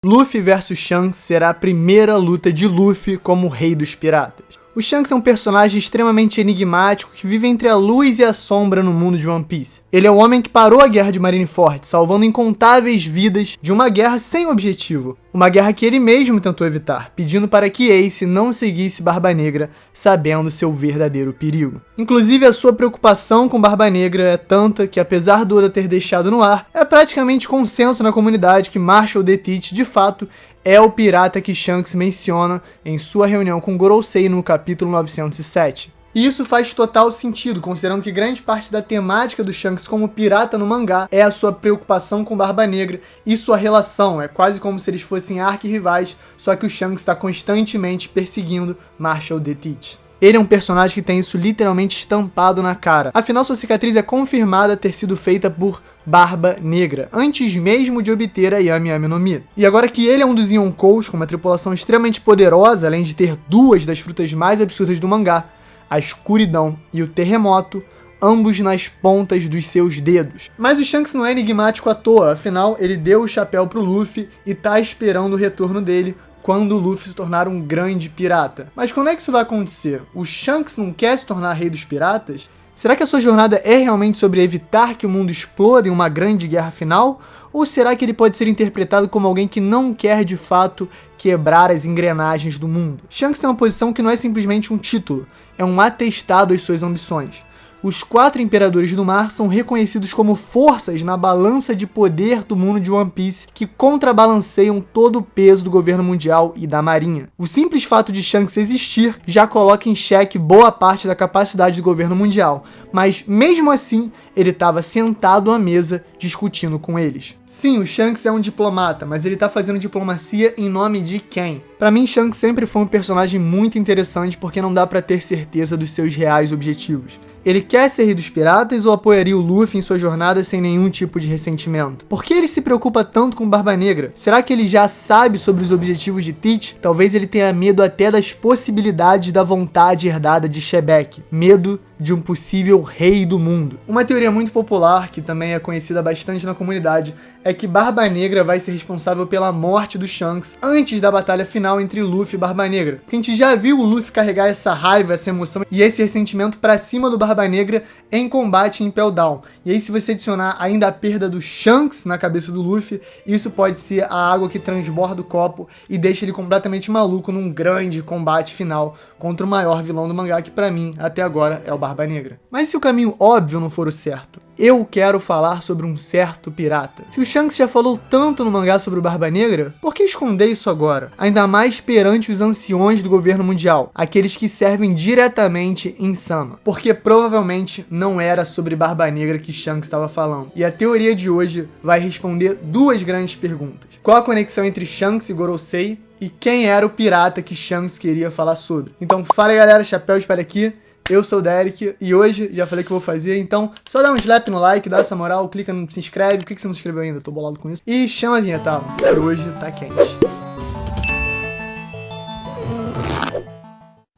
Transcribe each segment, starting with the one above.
Luffy vs Shanks será a primeira luta de Luffy como rei dos piratas. O Shanks é um personagem extremamente enigmático que vive entre a luz e a sombra no mundo de One Piece. Ele é o homem que parou a guerra de Marineford, salvando incontáveis vidas de uma guerra sem objetivo. Uma guerra que ele mesmo tentou evitar, pedindo para que Ace não seguisse Barba Negra, sabendo seu verdadeiro perigo. Inclusive, a sua preocupação com Barba Negra é tanta que, apesar do Oda ter deixado no ar, é praticamente consenso na comunidade que Marshall D. Teach, de fato, é o pirata que Shanks menciona em sua reunião com Gorosei no capítulo 907. E isso faz total sentido, considerando que grande parte da temática do Shanks como pirata no mangá é a sua preocupação com Barba Negra e sua relação. É quase como se eles fossem arquirrivais, só que o Shanks está constantemente perseguindo Marshall D. Teach. Ele é um personagem que tem isso literalmente estampado na cara. Afinal, sua cicatriz é confirmada ter sido feita por Barba Negra, antes mesmo de obter a Yami Yami no Mi. E agora que ele é um dos Yonkous, com uma tripulação extremamente poderosa, além de ter duas das frutas mais absurdas do mangá, a escuridão e o terremoto, ambos nas pontas dos seus dedos. Mas o Shanks não é enigmático à toa, afinal ele deu o chapéu pro Luffy e tá esperando o retorno dele quando o Luffy se tornar um grande pirata. Mas quando é que isso vai acontecer? O Shanks não quer se tornar rei dos piratas? Será que a sua jornada é realmente sobre evitar que o mundo exploda em uma grande guerra final? Ou será que ele pode ser interpretado como alguém que não quer de fato quebrar as engrenagens do mundo? Shanks tem uma posição que não é simplesmente um título, é um atestado às suas ambições. Os 4 Imperadores do Mar são reconhecidos como forças na balança de poder do mundo de One Piece que contrabalanceiam todo o peso do governo mundial e da marinha. O simples fato de Shanks existir já coloca em xeque boa parte da capacidade do governo mundial, mas mesmo assim ele estava sentado à mesa discutindo com eles. Sim, o Shanks é um diplomata, mas ele tá fazendo diplomacia em nome de quem? Pra mim, Shanks sempre foi um personagem muito interessante porque não dá pra ter certeza dos seus reais objetivos. Ele quer ser rei dos piratas ou apoiaria o Luffy em sua jornada sem nenhum tipo de ressentimento? Por que ele se preocupa tanto com Barba Negra? Será que ele já sabe sobre os objetivos de Teach? Talvez ele tenha medo até das possibilidades da vontade herdada de Shebeck. Medo de um possível rei do mundo. Uma teoria muito popular, que também é conhecida bastante na comunidade, é que Barba Negra vai ser responsável pela morte do Shanks antes da batalha final entre Luffy e Barba Negra. Porque a gente já viu o Luffy carregar essa raiva, essa emoção e esse ressentimento pra cima do Barba Negra em combate em Impel Down. E aí, se você adicionar ainda a perda do Shanks na cabeça do Luffy, isso pode ser a água que transborda o copo e deixa ele completamente maluco num grande combate final contra o maior vilão do mangá, que pra mim, até agora, é o Barba Negra. Mas se o caminho óbvio não for o certo? Eu quero falar sobre um certo pirata. Se o Shanks já falou tanto no mangá sobre o Barba Negra, por que esconder isso agora? Ainda mais perante os anciões do governo mundial, aqueles que servem diretamente em Sama. Porque provavelmente não era sobre Barba Negra que Shanks estava falando. E a teoria de hoje vai responder duas grandes perguntas. Qual a conexão entre Shanks e Gorosei? E quem era o pirata que Shanks queria falar sobre? Então fala aí, galera, Chapéu de Palha aqui. Eu sou o Derek e hoje já falei que eu vou fazer, então só dá um slap no like, dá essa moral, clica no se inscreve, por que você não se inscreveu ainda? Tô bolado com isso. E chama a vinheta, porque hoje tá quente.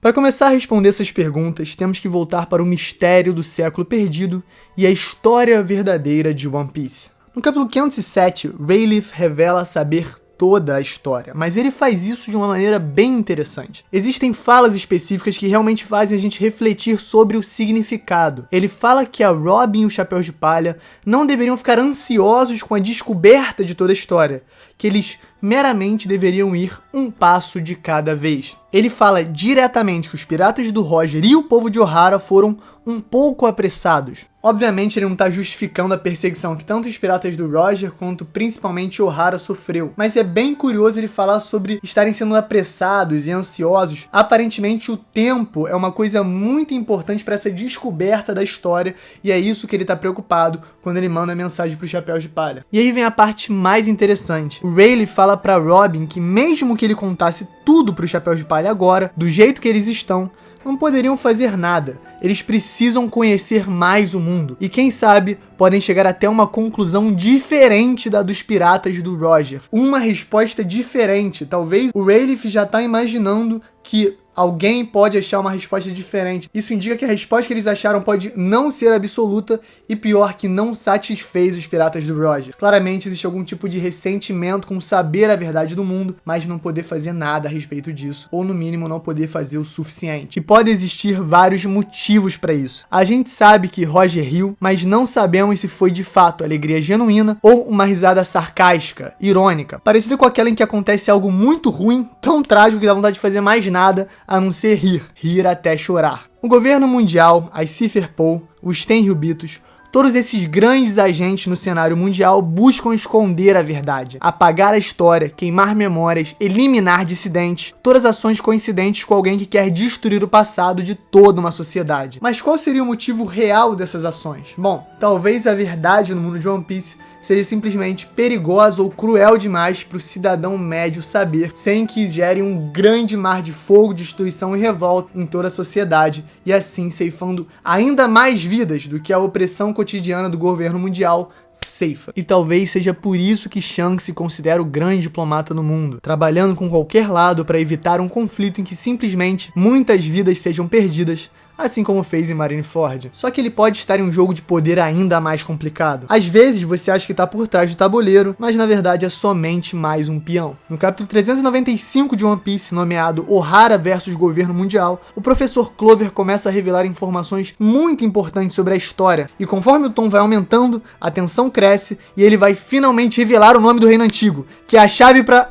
Para começar a responder essas perguntas, temos que voltar para o mistério do século perdido e a história verdadeira de One Piece. No capítulo 507, Rayleigh revela saber toda a história, mas ele faz isso de uma maneira bem interessante. Existem falas específicas que realmente fazem a gente refletir sobre o significado. Ele fala que a Robin e o Chapéu de Palha não deveriam ficar ansiosos com a descoberta de toda a história, que eles meramente deveriam ir um passo de cada vez. Ele fala diretamente que os piratas do Roger e o povo de Ohara foram um pouco apressados. Obviamente ele não está justificando a perseguição que tanto os piratas do Roger quanto principalmente Ohara sofreu, mas é bem curioso ele falar sobre estarem sendo apressados e ansiosos. Aparentemente o tempo é uma coisa muito importante para essa descoberta da história e é isso que ele está preocupado quando ele manda a mensagem para os Chapéus de Palha. E aí vem a parte mais interessante. O Rayleigh fala para Robin que mesmo que ele contasse tudo para os Chapéus de Palha agora, do jeito que eles estão, não poderiam fazer nada. Eles precisam conhecer mais o mundo. E quem sabe, podem chegar até uma conclusão diferente da dos piratas do Roger. Uma resposta diferente. Talvez o Rayleigh já tá imaginando que alguém pode achar uma resposta diferente. Isso indica que a resposta que eles acharam pode não ser absoluta e pior, que não satisfez os piratas do Roger. Claramente existe algum tipo de ressentimento com saber a verdade do mundo, mas não poder fazer nada a respeito disso, ou no mínimo não poder fazer o suficiente. E pode existir vários motivos para isso. A gente sabe que Roger riu, mas não sabemos se foi de fato alegria genuína ou uma risada sarcástica, irônica, parecida com aquela em que acontece algo muito ruim, tão trágico que dá vontade de fazer mais nada a não ser rir até chorar. O governo mundial, as Cipherpol, os Tenryubitos, todos esses grandes agentes no cenário mundial buscam esconder a verdade, apagar a história, queimar memórias, eliminar dissidentes, todas ações coincidentes com alguém que quer destruir o passado de toda uma sociedade. Mas qual seria o motivo real dessas ações? Bom, talvez a verdade no mundo de One Piece seja simplesmente perigosa ou cruel demais para o cidadão médio saber, sem que gere um grande mar de fogo, destruição e revolta em toda a sociedade, e assim ceifando ainda mais vidas do que a opressão cotidiana do governo mundial ceifa. E talvez seja por isso que Shanks se considera o grande diplomata no mundo, trabalhando com qualquer lado para evitar um conflito em que simplesmente muitas vidas sejam perdidas, assim como fez em Marineford. Só que ele pode estar em um jogo de poder ainda mais complicado. Às vezes você acha que está por trás do tabuleiro, mas na verdade é somente mais um peão. No capítulo 395 de One Piece, nomeado Ohara versus Governo Mundial, o professor Clover começa a revelar informações muito importantes sobre a história, e conforme o tom vai aumentando, a tensão cresce e ele vai finalmente revelar o nome do reino antigo, que é a chave para...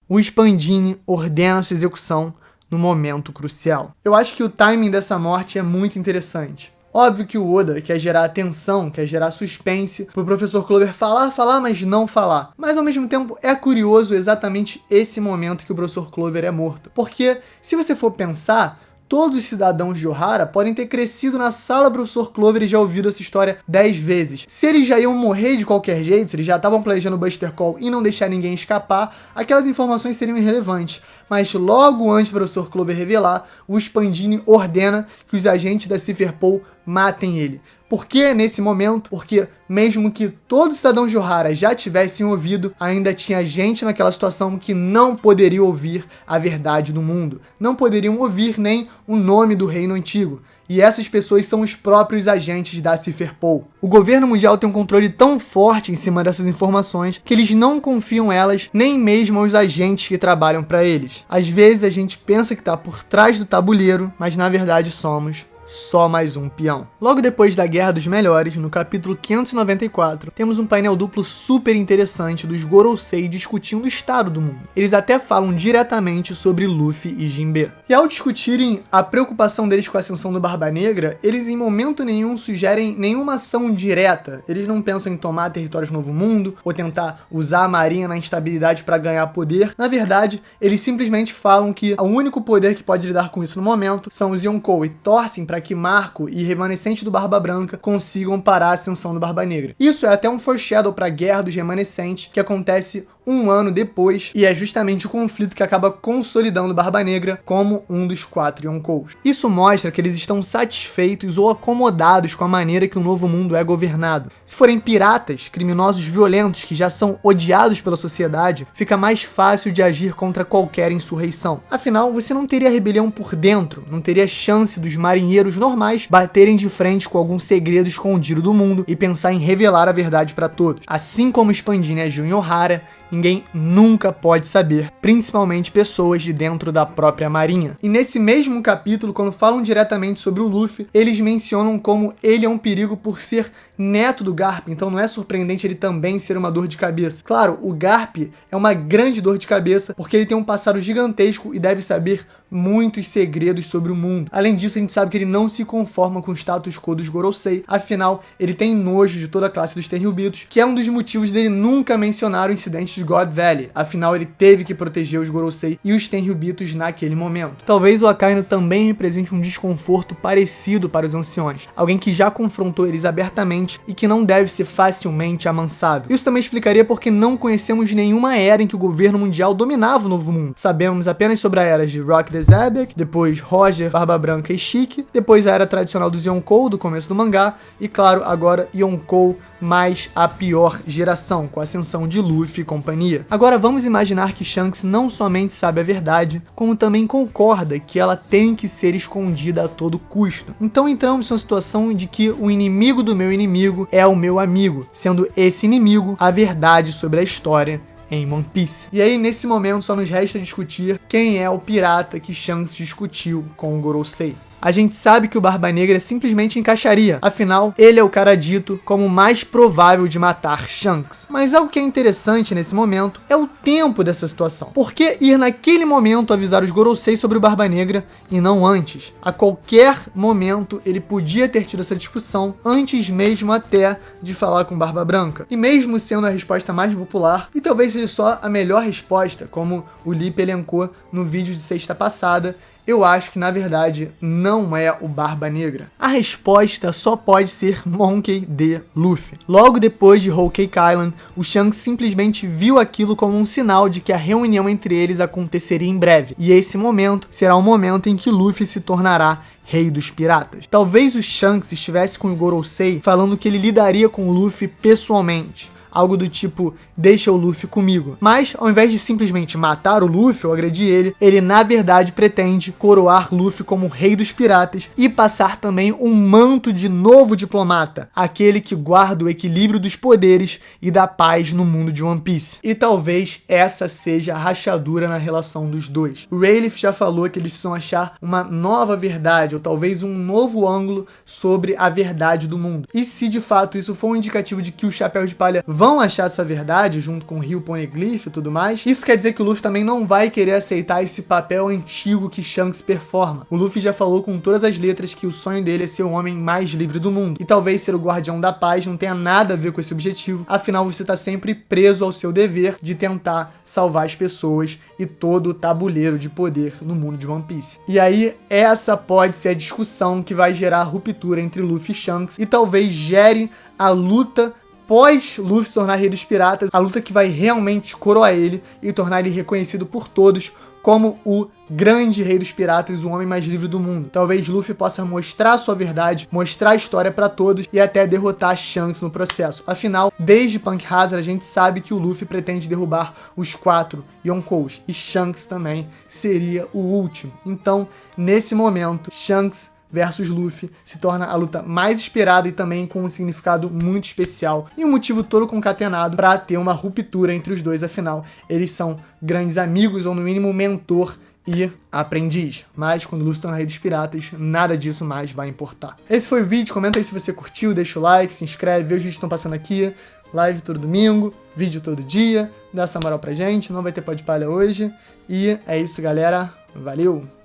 O Spandini ordena sua execução no momento crucial. Eu acho que o timing dessa morte é muito interessante. Óbvio que o Oda quer gerar atenção, quer gerar suspense, pro professor Clover falar, mas não falar. Mas ao mesmo tempo é curioso exatamente esse momento que o professor Clover é morto. Porque se você for pensar, todos os cidadãos de Ohara podem ter crescido na sala do professor Clover e já ouvido essa história 10 vezes. Se eles já iam morrer de qualquer jeito, se eles já estavam planejando o Buster Call e não deixar ninguém escapar, aquelas informações seriam irrelevantes. Mas logo antes do professor Clover revelar, o Spandini ordena que os agentes da Cipherpol matem ele. Por que nesse momento? Porque mesmo que todos os cidadãos de Ohara já tivessem ouvido, ainda tinha gente naquela situação que não poderia ouvir a verdade do mundo. Não poderiam ouvir nem o nome do reino antigo. E essas pessoas são os próprios agentes da Cipherpol. O governo mundial tem um controle tão forte em cima dessas informações que eles não confiam elas nem mesmo aos agentes que trabalham para eles. Às vezes a gente pensa que está por trás do tabuleiro, mas na verdade somos só mais um peão. Logo depois da Guerra dos Melhores, no capítulo 594, temos um painel duplo super interessante dos Gorosei discutindo o estado do mundo. Eles até falam diretamente sobre Luffy e Jinbe. E ao discutirem a preocupação deles com a ascensão do Barba Negra, eles em momento nenhum sugerem nenhuma ação direta. Eles não pensam em tomar territórios no Novo Mundo ou tentar usar a marinha na instabilidade para ganhar poder. Na verdade, eles simplesmente falam que o único poder que pode lidar com isso no momento são os Yonkou e torcem para que Marco e remanescente do Barba Branca consigam parar a ascensão do Barba Negra. Isso é até um foreshadow para a Guerra dos Remanescentes, que acontece um ano depois, e é justamente o conflito que acaba consolidando Barba Negra como um dos 4 Yonkous. Isso mostra que eles estão satisfeitos ou acomodados com a maneira que o Novo Mundo é governado. Se forem piratas, criminosos violentos que já são odiados pela sociedade, fica mais fácil de agir contra qualquer insurreição. Afinal, você não teria rebelião por dentro, não teria chance dos marinheiros normais baterem de frente com algum segredo escondido do mundo e pensar em revelar a verdade para todos. Assim como Spandini agiu em Ohara, ninguém nunca pode saber, principalmente pessoas de dentro da própria marinha. E nesse mesmo capítulo, quando falam diretamente sobre o Luffy, eles mencionam como ele é um perigo por ser neto do Garp, então não é surpreendente ele também ser uma dor de cabeça. Claro, o Garp é uma grande dor de cabeça porque ele tem um passado gigantesco e deve saber muitos segredos sobre o mundo. Além disso, a gente sabe que ele não se conforma com o status quo dos Gorosei, afinal, ele tem nojo de toda a classe dos Tenryubitos, que é um dos motivos dele nunca mencionar o incidente de God Valley, afinal ele teve que proteger os Gorosei e os Tenryubitos naquele momento. Talvez o Akainu também represente um desconforto parecido para os anciões, alguém que já confrontou eles abertamente e que não deve ser facilmente amansável. Isso também explicaria porque não conhecemos nenhuma era em que o governo mundial dominava o Novo Mundo. Sabemos apenas sobre a era de Rock the the Xebec, depois Roger, Barba Branca e Chique, depois a era tradicional dos Yonkou, do começo do mangá, e claro, agora Yonkou mais a pior geração, com a ascensão de Luffy e companhia. Agora vamos imaginar que Shanks não somente sabe a verdade, como também concorda que ela tem que ser escondida a todo custo. Então entramos em uma situação de que o inimigo do meu inimigo é o meu amigo, sendo esse inimigo a verdade sobre a história em One Piece. E aí, nesse momento, só nos resta discutir quem é o pirata que Shanks discutiu com o Gorosei. A gente sabe que o Barba Negra simplesmente encaixaria, afinal, ele é o cara dito como o mais provável de matar Shanks. Mas algo que é interessante nesse momento é o tempo dessa situação. Por que ir naquele momento avisar os Gorosei sobre o Barba Negra e não antes? A qualquer momento ele podia ter tido essa discussão antes mesmo até de falar com Barba Branca. E mesmo sendo a resposta mais popular, e talvez seja só a melhor resposta, como o Lipe elencou no vídeo de sexta passada, eu acho que, na verdade, não é o Barba Negra. A resposta só pode ser Monkey D. Luffy. Logo depois de Whole Cake Island, o Shanks simplesmente viu aquilo como um sinal de que a reunião entre eles aconteceria em breve. E esse momento será o momento em que Luffy se tornará Rei dos Piratas. Talvez o Shanks estivesse com o Gorosei falando que ele lidaria com o Luffy pessoalmente. Algo do tipo, deixa o Luffy comigo. Mas, ao invés de simplesmente matar o Luffy ou agredir ele na verdade pretende coroar Luffy como Rei dos Piratas e passar também um manto de novo diplomata, aquele que guarda o equilíbrio dos poderes e da paz no mundo de One Piece. E talvez essa seja a rachadura na relação dos dois. O Rayleigh já falou que eles precisam achar uma nova verdade, ou talvez um novo ângulo sobre a verdade do mundo. E se de fato isso for um indicativo de que o Chapéu de Palha vão achar essa verdade, junto com o Rio Poneglyph e tudo mais, isso quer dizer que o Luffy também não vai querer aceitar esse papel antigo que Shanks performa. O Luffy já falou com todas as letras que o sonho dele é ser o homem mais livre do mundo. E talvez ser o guardião da paz não tenha nada a ver com esse objetivo, afinal você tá sempre preso ao seu dever de tentar salvar as pessoas e todo o tabuleiro de poder no mundo de One Piece. E aí, essa pode ser a discussão que vai gerar a ruptura entre Luffy e Shanks e talvez gere a luta pós Luffy se tornar Rei dos Piratas, a luta que vai realmente coroar ele e tornar ele reconhecido por todos como o grande Rei dos Piratas, o homem mais livre do mundo. Talvez Luffy possa mostrar a sua verdade, mostrar a história pra todos e até derrotar Shanks no processo. Afinal, desde Punk Hazard a gente sabe que o Luffy pretende derrubar os 4 Yonkous e Shanks também seria o último. Então, nesse momento, Shanks versus Luffy se torna a luta mais esperada e também com um significado muito especial e um motivo todo concatenado para ter uma ruptura entre os dois, afinal, eles são grandes amigos ou no mínimo mentor e aprendiz, mas quando Luffy se torna Rei dos Piratas, nada disso mais vai importar. Esse foi o vídeo, comenta aí se você curtiu, deixa o like, se inscreve, vê os vídeos que estão passando aqui, live todo domingo, vídeo todo dia, dá essa moral pra gente, não vai ter pó de palha hoje, e é isso galera, valeu!